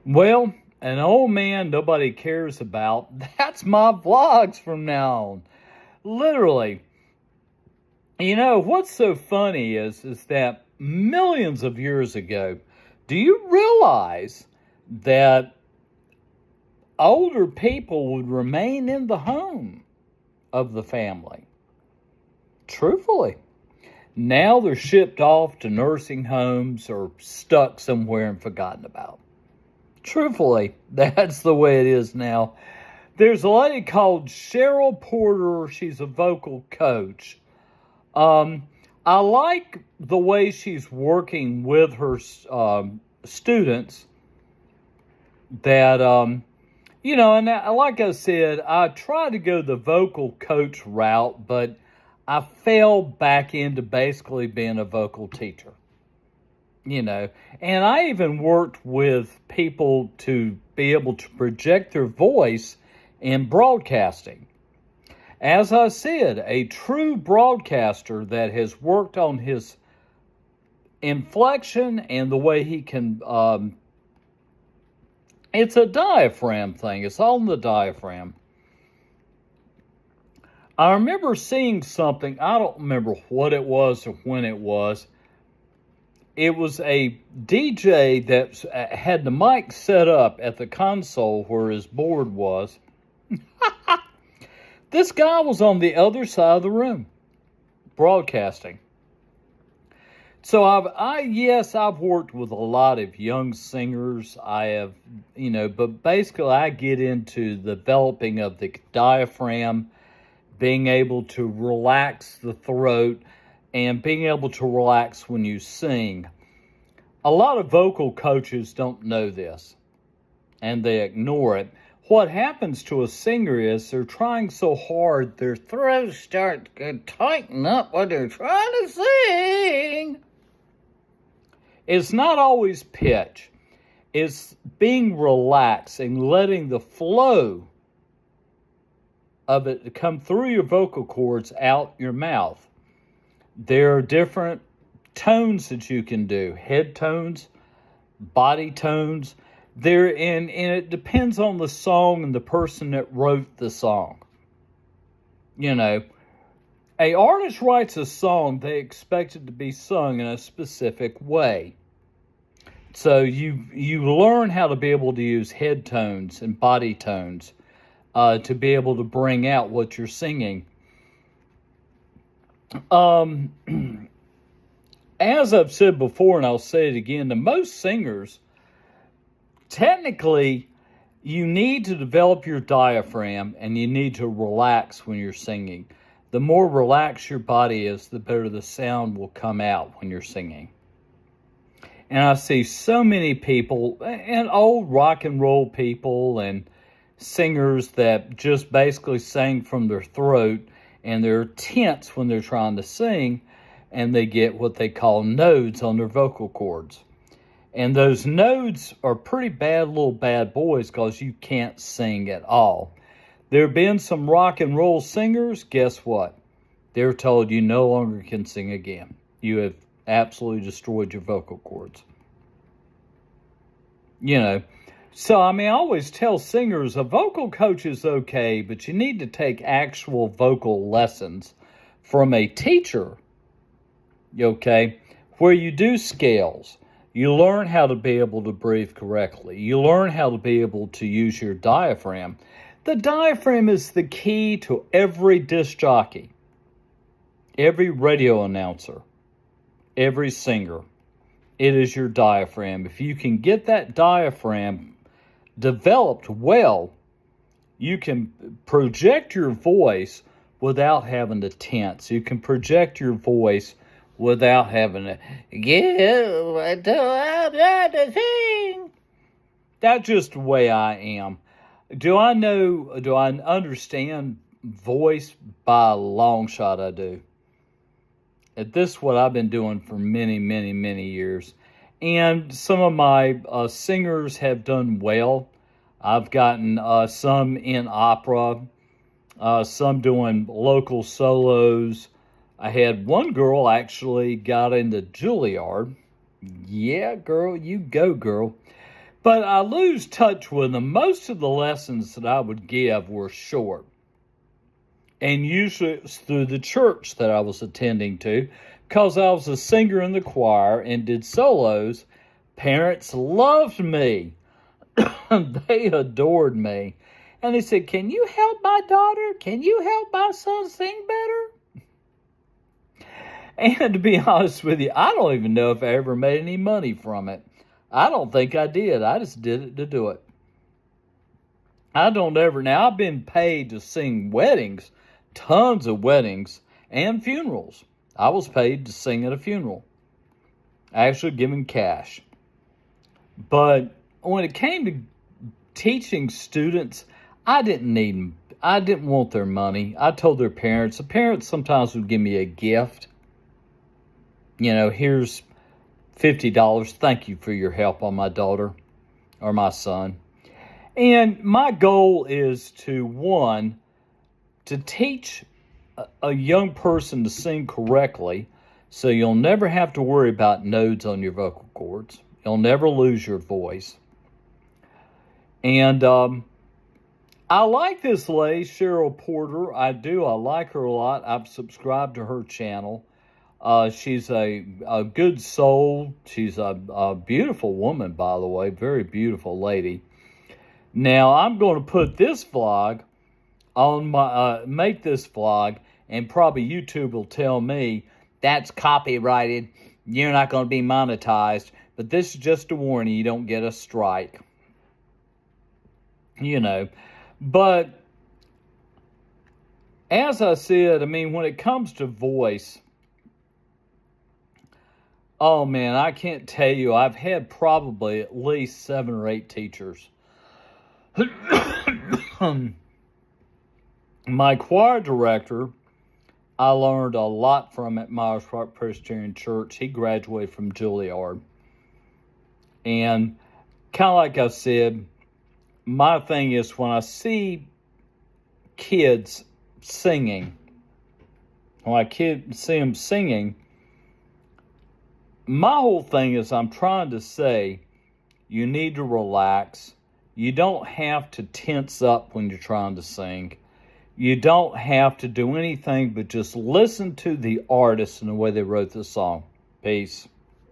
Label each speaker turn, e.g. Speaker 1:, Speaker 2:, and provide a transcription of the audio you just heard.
Speaker 1: Well, an old man nobody cares about, that's my vlogs from now on. Literally. What's so funny is that millions of years ago, do you realize that older people would remain in the home of the family? Truthfully. Now they're shipped off to nursing homes or stuck somewhere and forgotten about. Truthfully, that's the way it is now. There's a lady called Cheryl Porter. She's a vocal coach. I like the way she's working with her students that, and like I said, I tried to go the vocal coach route, but I fell back into basically being a vocal teacher. And I even worked with people to be able to project their voice in broadcasting. As I said, a true broadcaster that has worked on his inflection and the way he can, it's a diaphragm thing. It's all in the diaphragm. I remember seeing something, I don't remember what it was or when it was. It was a DJ that had the mic set up at the console where his board was. This guy was on the other side of the room, broadcasting. So I've worked with a lot of young singers. I have, but basically I get into the developing of the diaphragm, being able to relax the throat, and being able to relax when you sing. A lot of vocal coaches don't know this, and they ignore it. What happens to a singer is they're trying so hard, their throats start to tighten up when they're trying to sing. It's not always pitch. It's being relaxed and letting the flow of it come through your vocal cords out your mouth. There are different tones that you can do. Head tones, body tones. And it depends on the song and the person that wrote the song. A artist writes a song, they expect it to be sung in a specific way. So you learn how to be able to use head tones and body tones to be able to bring out what you're singing. As I've said before, and I'll say it again, to most singers, technically, you need to develop your diaphragm and you need to relax when you're singing. The more relaxed your body is, the better the sound will come out when you're singing. And I see so many people, and old rock and roll people and singers that just basically sing from their throat, and they're tense when they're trying to sing, and they get what they call nodes on their vocal cords. And those nodes are pretty bad little bad boys because you can't sing at all. There have been some rock and roll singers, guess what? They're told you no longer can sing again. You have absolutely destroyed your vocal cords. So, I always tell singers, a vocal coach is okay, but you need to take actual vocal lessons from a teacher, okay, where you do scales. You learn how to be able to breathe correctly. You learn how to be able to use your diaphragm. The diaphragm is the key to every disc jockey, every radio announcer, every singer. It is your diaphragm. If you can get that diaphragm developed well, you can project your voice without having to tense. You can project your voice without having to get to sing. That's just the way I am. Do I understand voice? By a long shot, I do. This is what I've been doing for many, many, many years. And some of my singers have done well. I've gotten some in opera, some doing local solos. I had one girl actually got into Juilliard. Yeah, girl, you go, girl. But I lose touch with them. Most of the lessons that I would give were short. And usually it was through the church that I was attending to, because I was a singer in the choir and did solos. Parents loved me. They adored me. And they said, "Can you help my daughter? Can you help my son sing better?" And to be honest with you, I don't even know if I ever made any money from it. I don't think I did. I just did it to do it. Now I've been paid to sing weddings, tons of weddings and funerals. I was paid to sing at a funeral, actually given cash. But when it came to teaching students, I didn't want their money. I told their parents. The parents sometimes would give me a gift. Here's $50. Thank you for your help on my daughter or my son. And my goal is to teach a young person to sing correctly, so you'll never have to worry about nodes on your vocal cords. You'll never lose your voice. And I like this lady, Cheryl Porter. I do. I like her a lot. I've subscribed to her channel. She's a good soul. She's a beautiful woman, by the way. Very beautiful lady. Now, I'm going to put this vlog on make this vlog, and probably YouTube will tell me that's copyrighted. You're not going to be monetized. But this is just a warning. You don't get a strike. But as I said, when it comes to voice, oh man, I can't tell you. I've had probably at least 7 or 8 teachers. My choir director, I learned a lot from at Myers Park Presbyterian Church. He graduated from Juilliard. And kind of like I said, my thing is when I see kids singing, see them singing, my whole thing is I'm trying to say you need to relax. You don't have to tense up when you're trying to sing. You don't have to do anything but just listen to the artist and the way they wrote the song. Peace.